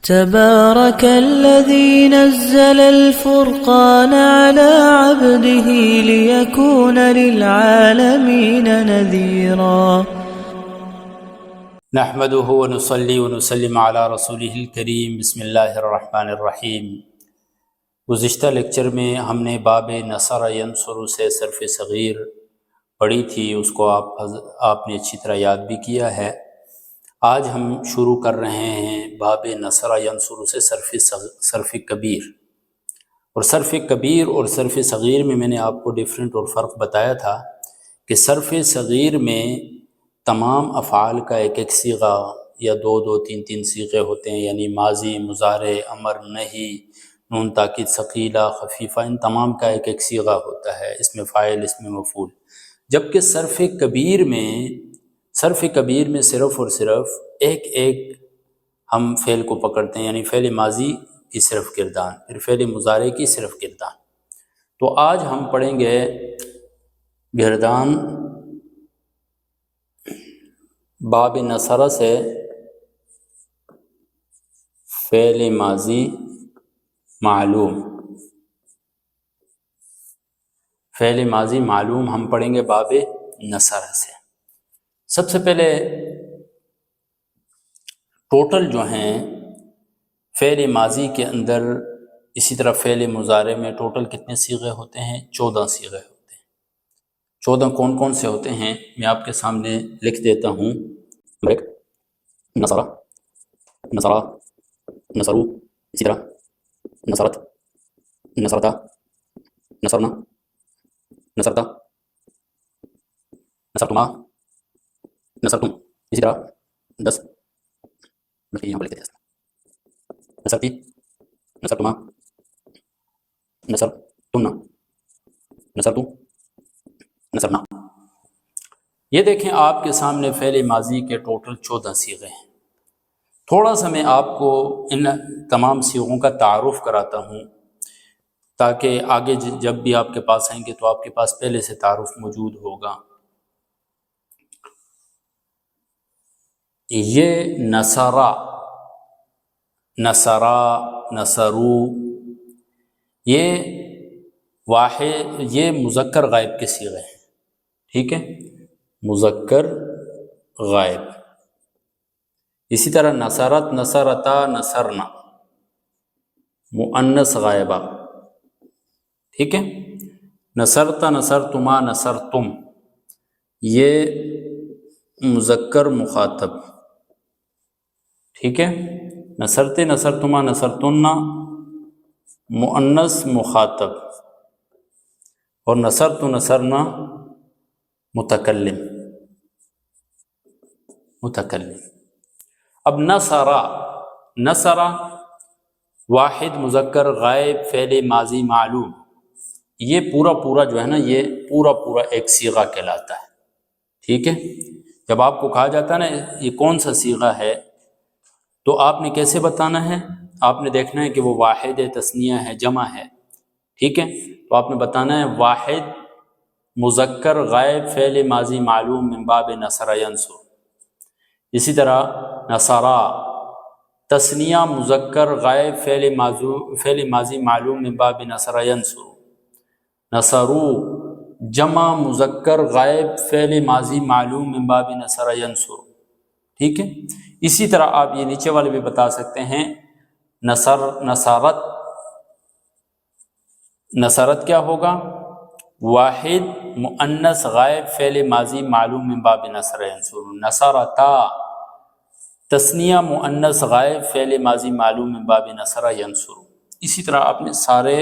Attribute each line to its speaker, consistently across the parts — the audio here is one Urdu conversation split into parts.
Speaker 1: تبارك الذي نزل الفرقان على عبده ليكون للعالمين نذيرا
Speaker 2: نحمده ونصلي ونسلم على رسوله الکریم بسم اللہ الرحمن الرحیم۔ گزشتہ لیکچر میں ہم نے باب نصر ینصر سے صرف صغیر پڑھی تھی، اس کو آپ نے اچھی طرح یاد بھی کیا ہے۔ آج ہم شروع کر رہے ہیں باب نصر ینصر سے صرف کبیر، اور صرف کبیر اور صرف صغیر میں نے آپ کو ڈیفرنٹ اور فرق بتایا تھا کہ صرف صغیر میں تمام افعال کا ایک ایک صیغہ یا دو تین صیغے ہوتے ہیں، یعنی ماضی، مضارع، امر، نہی، نون تاکید ثقیلہ، خفیفہ، ان تمام کا ایک ایک صیغہ ہوتا ہے، اس میں فاعل، اس میں مفعول۔ جبکہ صرف کبیر میں صرف اور صرف ایک ہم فعل کو پکڑتے ہیں، یعنی فعل ماضی کی صرف گردان، پھر فعل مضارع کی صرف گردان۔ تو آج ہم پڑھیں گے گردان باب نصر سے فعل ماضی معلوم، فعل ماضی معلوم ہم پڑھیں گے باب نصر سے۔ سب سے پہلے ٹوٹل جو ہیں فعل ماضی کے اندر، اسی طرح فعل مضارع میں ٹوٹل کتنے صیغے ہوتے ہیں؟ 14 صیغے ہوتے ہیں۔ 14 کون کون سے ہوتے ہیں میں آپ کے سامنے لکھ دیتا ہوں۔ نصرہ، نصرا، نصرو، اسی طرح نصرت، نصرتا، نصرنا، نصرتا، نصرتما، نصرتم، اسی طرح 10 یہاں پر لکھتے ہیں۔ نصرتی، نصرتما، نصرتن، نصرتو، نصرنا۔ یہ دیکھیں آپ کے سامنے فعل ماضی کے ٹوٹل 14 صیغے ہیں۔ تھوڑا سا میں آپ کو ان تمام صیغوں کا تعارف کراتا ہوں تاکہ آگے جب بھی آپ کے پاس آئیں گے تو آپ کے پاس پہلے سے تعارف موجود ہوگا۔ یہ نصرا، نصرا، نصرو، یہ مذکر غائب کے صیغے ہیں، ٹھیک ہے، مذکر غائب۔ اسی طرح نصرت، نصرتا، نصرنا، مؤنث غائبہ، ٹھیک ہے۔ نصرتا، نصرتما، نصرتم، یہ مذکر مخاطب، ٹھیک ہے۔ نصرتے، نصرتما، نصرتن، مؤنث مخاطب، اور نصرت، نصرنا، متکلم۔ اب نصرا واحد مذکر غائب فعل ماضی معلوم، یہ پورا جو ہے نا، یہ پورا ایک صیغہ کہلاتا ہے، ٹھیک ہے۔ جب آپ کو کہا جاتا ہے نا یہ کون سا صیغہ ہے، تو آپ نے کیسے بتانا ہے؟ آپ نے دیکھنا ہے کہ وہ واحد ہے، تثنیہ ہے، جمع ہے، ٹھیک ہے۔ تو آپ نے بتانا ہے واحد مذکر غائب فعل ماضی معلوم من باب نصر ینصر۔ اسی طرح نصرا تثنیہ مذکر غائب فعل ماضی معلوم من باب نصر ینصر۔ نصرو جمع مذکر غائب فعل ماضی معلوم من باب نصر ینصر، ٹھیک ہے۔ اسی طرح آپ یہ نیچے والے بھی بتا سکتے ہیں، نصرت کیا ہوگا؟ واحد مؤنث غائب فعل ماضی معلوم من باب نصر ینصر۔ نصرتا تثنیہ مؤنث غائب فعل ماضی معلوم من باب نصر ینصر۔ اسی طرح آپ نے سارے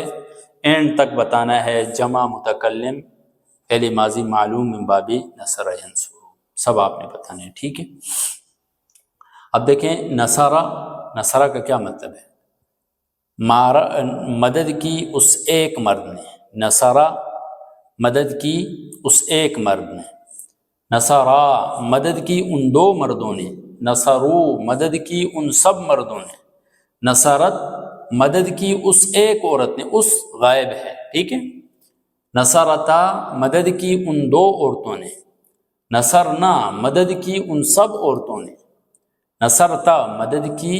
Speaker 2: اینڈ تک بتانا ہے، جمع متکلم فعل ماضی معلوم من باب نصر ینصر، سب آپ نے بتانا ہے، ٹھیک ہے۔ اب دیکھیں نصرہ کا کیا مطلب ہے؟ مدد کی اس ایک مرد نے، نصرہ مدد کی اس ایک مرد نے، نصرا مدد کی ان 2 مردوں نے، نصرو مدد کی ان سب مردوں نے، نصرت مدد کی اس ایک عورت نے، اس غائب ہے، ٹھیک ہے۔ نصرتا مدد کی ان 2 عورتوں نے، نصرنا مدد کی ان سب عورتوں نے، نصرتا مدد کی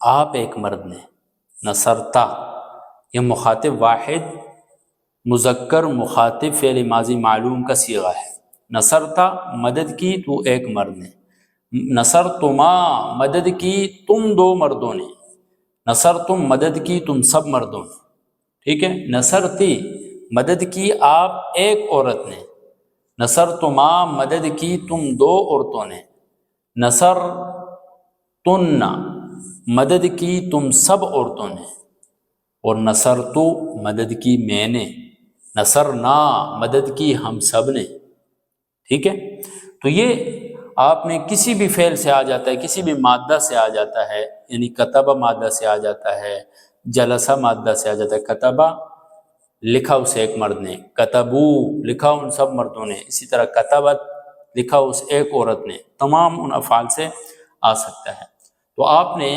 Speaker 2: آپ ایک مرد نے، نصرتا یہ مخاطب واحد مذکر مخاطب فعل ماضی معلوم کا صیغہ ہے، نصرتا مدد کی تو ایک مرد نے، نصرتما مدد کی تم دو مردوں نے، نصرتم مدد کی تم سب مردوں نے، ٹھیک ہے، نصرتی مدد کی آپ ایک عورت نے، نصرتما مدد کی تم دو عورتوں نے، نصر تن مدد کی تم سب عورتوں نے، اور نصرتو مدد کی میں نے، نصرنا مدد کی ہم سب نے، ٹھیک ہے۔ تو یہ آپ نے کسی بھی فعل سے آ جاتا ہے، کسی بھی مادہ سے آ جاتا ہے، یعنی کتبہ مادہ سے آ جاتا ہے، جلسہ مادہ سے آ جاتا ہے، کتبہ لکھا اسے ایک مرد نے، کتبو لکھا ان سب مردوں نے، اسی طرح کتبت لکھا اس ایک عورت نے، تمام ان افعال سے آ سکتا ہے۔ تو آپ نے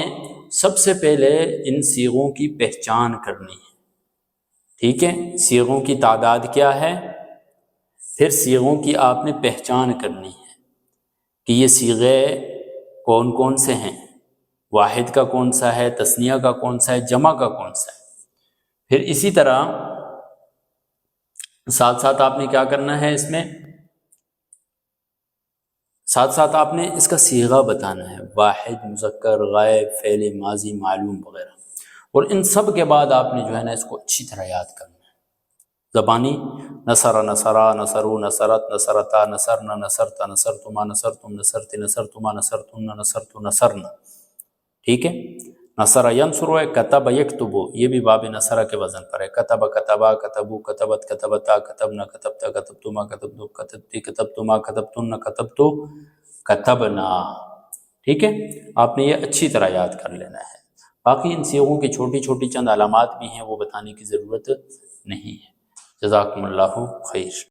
Speaker 2: سب سے پہلے ان صیغوں کی پہچان کرنی ہے، ٹھیک ہے، صیغوں کی تعداد کیا ہے، پھر صیغوں کی آپ نے پہچان کرنی ہے کہ یہ صیغے کون کون سے ہیں، واحد کا کون سا ہے، تثنیہ کا کون سا ہے، جمع کا کون سا ہے۔ پھر اسی طرح ساتھ ساتھ آپ نے کیا کرنا ہے، اس میں ساتھ ساتھ آپ نے اس کا صیغہ بتانا ہے، واحد، مذکر، غائب، فعل ماضی معلوم وغیرہ، اور ان سب کے بعد آپ نے جو ہے نا اس کو اچھی طرح یاد کرنا ہے۔ زبانی نصر، نصرا، نصرو، نصرت، نصرتا، نصرنا، نصرتا، نصرتما، نصرتم، نصرت، نصرتما، نصرتن، نصرت، نصرنا، ٹھیک ہے۔ نصر ینصر ہے، کتب یکتبو، یہ بھی باب نصر کے وزن پر ہے، کتب کتبا، کتبو، کتبت، کتبتا، کتبنا، کتبتا، کتبتما، کتبتو، کتبتی، کتبتما، کتبتن، کتبتو، کتبنا، ٹھیک ہے۔ آپ نے یہ اچھی طرح یاد کر لینا ہے۔ باقی ان صیغوں کی چھوٹی چھوٹی چند علامات بھی ہیں، وہ بتانے کی ضرورت نہیں ہے۔ جزاکم اللہ خیر۔